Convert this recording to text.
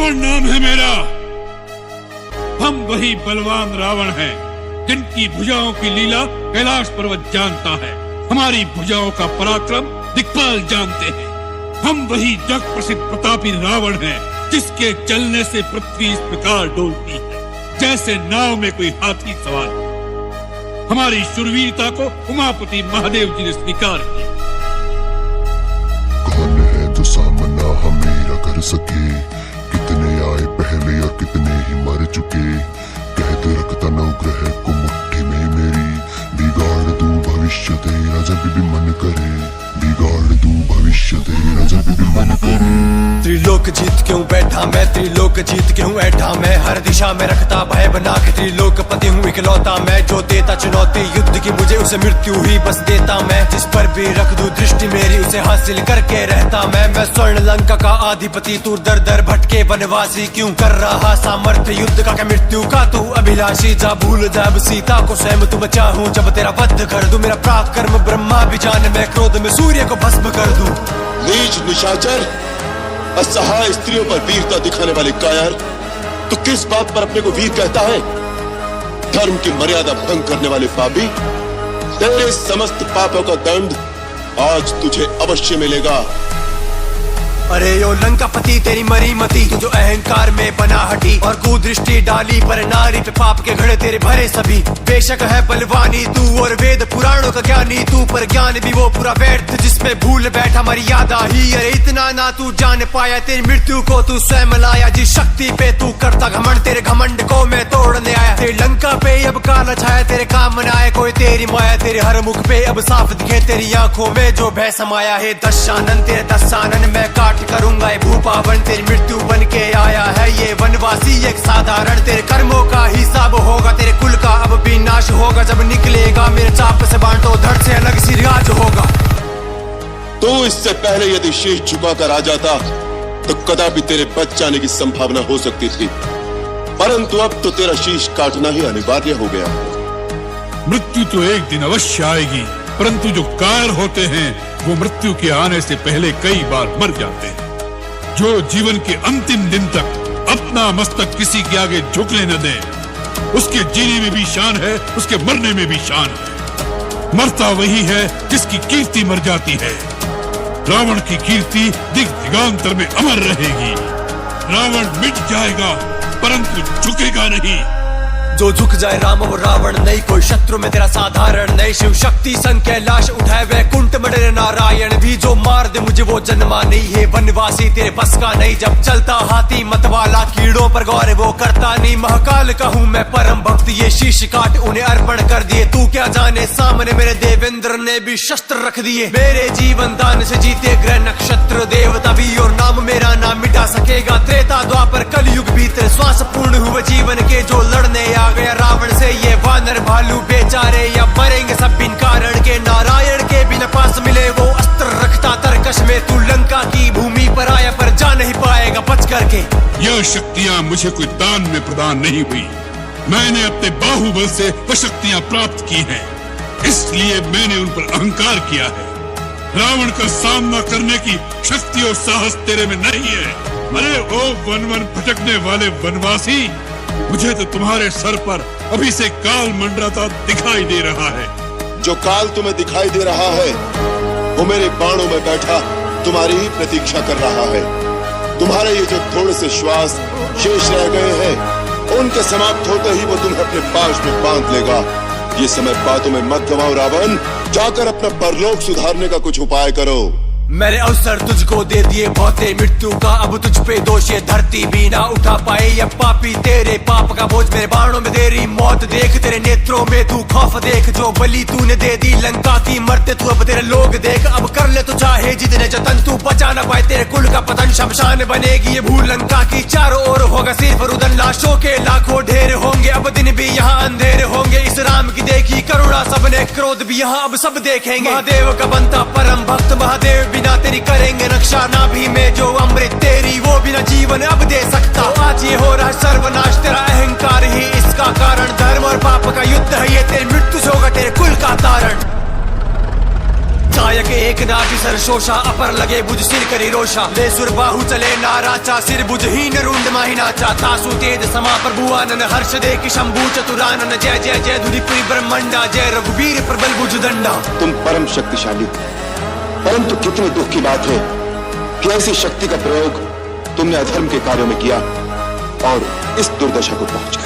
रावण नाम है मेरा। हम वही बलवान रावण हैं जिनकी भुजाओं की लीला कैलाश पर्वत जानता है। हमारी भुजाओं का पराक्रम दिक्पाल जानते हैं। हम वही जग प्रसिद्ध प्रतापी रावण हैं जिसके चलने से पृथ्वी इस प्रकार डोलती है जैसे नाव में कोई हाथी सवार हो। हमारी शूरवीरता को उमापति महादेव जी ने स्वीकार किया। कौन है जो सामना हमें कर सके, कितने आए पहले और कितने ही मर चुके। कहते रखता नवग्रह को मुट्ठी में मेरी, बिगाड़ दूं भविष्य तेरा जब भी मन करे, बिगाड़ दूं भविष्य तेरा जब भी मन करे। त्रिलोक जीत क्यों बैठा मैं, त्रिलोक जीत क्यों ऐठा मैं, हर दिशा में रखता भय बना के त्रिलोकपति हूँ इकलौता मैं। जो देता चुनौती युद्ध की मुझे उसे मृत्यु ही बस देता मैं। जिस पर भी रख दूं दृष्टि मेरी उसे हासिल करके रहता मैं स्वर्ण लंका का अधिपति, तू दर दर भटके वनवासी क्यों कर रहा सामर्थ्य युद्ध का, क्या मृत्यु का तू अभिलाषी। जा भूल जा अब सीता को स्वयं तू बचा हूँ, जब तेरा वध कर दूं मेरा पराक्रम ब्रह्मा भी जाने, मैं क्रोध में सूर्य को भस्म कर दूं। नीच निशाचर, असहाय स्त्रियों पर वीरता दिखाने वाले कायर, तू किस बात पर अपने को वीर कहता है? धर्म की मर्यादा भंग करने वाले पापी, तेरे समस्त पापों का दंड आज तुझे अवश्य मिलेगा। अरे यो लंकापति तेरी मरी मती, तू जो अहंकार में बना हटी और कुदृष्टि डाली पर नारी पे पाप के घड़े तेरे भरे सभी। बेशक है बलवानी तू और वेद पुराणों का ज्ञानी तू, पर ज्ञान भी वो पूरा व्यर्थ जिसमें भूल बैठा मर्यादा ही। अरे इतना ना तू जान पाया, तेरी मृत्यु को तू स्वयं लाया। जिस शक्ति पे तू करता घमंड, तेरे घमंड को मैं तोड़ने आया। तेरी लंका पे अब काला छाया, तेरे काम न आए कोई तेरी माया। तेरे हर मुख पे अब साफ दिखे तेरी आंखों में जो भय समाया है। दशानन तेरे दशानन मैं काट करूंगा ये भूपावन, तेरी मृत्यु बन के आया है ये वनवासी एक साधारण। तेरे कर्मों का हिसाब होगा, तेरे कुल का अब भी नाश होगा। जब निकलेगा मेरे चाप से बाण तो धड़ से अलग सी राज होगा। तो इससे पहले यदि शीश झुकाकर आ जाता तो कदापि तेरे बच जाने की संभावना हो सकती थी, परंतु अब तो तेरा शीश काटना ही अनिवार्य हो गया। मृत्यु तो एक दिन अवश्य आएगी, परंतु जो कायर होते हैं वो मृत्यु के आने से पहले कई बार मर जाते हैं। जो जीवन के अंतिम दिन तक अपना मस्तक किसी के आगे झुकने न दे, उसके जीने में भी शान है, उसके मरने में भी शान है। मरता वही है जिसकी कीर्ति मर जाती है। रावण की कीर्ति दिग दिगांतर में अमर रहेगी। रावण मिट जाएगा परंतु झुकेगा नहीं। जो झुक जाए राम और रावण नहीं, कोई शत्रु में तेरा साधारण नहीं। शिव शक्ति संग कैलाश उठाए वैकुंठ में डरे नारायण भी, जो मार दे मुझे वो जन्मा नहीं है। वनवासी तेरे बस का नहीं, जब चलता हाथी मतवाला कीड़ों पर गौर वो करता नहीं। महाकाल का हूँ मैं परम भक्त, ये शीश काट उन्हें अर्पण कर दिए। तू क्या जाने सामने मेरे देवेंद्र ने भी शस्त्र रख दिए। मेरे जीवन दान से जीते ग्रह नक्षत्र देवता भी, और नाम मेरा नाम मिटा सकेगा। त्रेता द्वापर कलयुग भीतर श्वास पूर्ण हुए जीवन के, जो लड़ने आ गया रावण से ये वानर भालू बेचारे, या मरेंगे सब बिन कारण के। नारायण के बिना पास मिले वो अस्त्र रखता तरकश में, तू लंका की भूमि पर आया पर जा नहीं पाएगा बच करके। यह शक्तियां मुझे कोई दान में प्रदान नहीं हुई, मैंने अपने बाहुबल से वह शक्तियां प्राप्त की हैं, इसलिए मैंने उन पर अहंकार किया है। रावण का सामना करने की शक्ति और साहस तेरे में नहीं है। अरे ओ वन वन भटकने वाले वनवासी, मुझे तो तुम्हारे सर पर अभी से काल मंडराता दिखाई दे रहा है। जो काल तुम्हें दिखाई दे रहा है वो मेरे बाणों में बैठा तुम्हारी ही प्रतीक्षा कर रहा है। तुम्हारे ये जो थोड़े से श्वास शेष रह गए हैं, उनके समाप्त होते ही वो तुम्हें अपने पाश में बांध लेगा। ये समय बातों में मत गवाओ रावण, जाकर अपना परलोक सुधारने का कुछ उपाय करो। मेरे अवसर तुझको दे दिए बहुते मृत्यु का, अब तुझ पे दोष ये धरती भी ना उठा पाए। या पापी तेरे पाप का बोझ मेरे बाणों में तेरी मौत देख, तेरे नेत्रों में तू खौफ देख। जो बलि तूने दे दी लंका की, मरते तू अब तेरे लोग देख। अब कर ले तू चाहे जितने जतन, तू बचा ना पाए तेरे कुल का पतन। शमशान बनेगी ये भूल लंका की, चारों ओर होगा सिर्फ रुदन। लाशों के लाखों ढेर होंगे, अब दिन भी यहाँ अंधेरे होंगे। इस राम की देखी करुणा सबने, क्रोध भी यहाँ अब सब देखेंगे। महादेव का बनता परम भक्त, महादेव बिना तेरी करेंगे रक्षा। ना भी में जो अमृत तेरी, वो बिना जीवन अब दे सकता। तो आज ये हो रहा सर्वनाश, तेरा अहंकार ही इसका कारण। धर्म और पाप का युद्ध है ये, तेरी मृत्यु से होगा तेरे कुल का तारण। नायक एक नाटी सर शोषा अपर लगे बुझ सिर करी रोषा ले सुर बाहु चले नाराचा सिर बुझहीन रुंड माही नाचा तासु तेज समा प्रभुआनन हर्ष दे कि शंभु चतुरानन जय जय जय धुरी ब्रह्मंडा जय रघुवीर प्रबल बुझ दंडा। तुम परम शक्तिशाली, परंतु कितने दुख की बात है कि ऐसी शक्ति का प्रयोग तुमने अधर्म के कार्यों में किया और इस दुर्दशा को पहुंचा।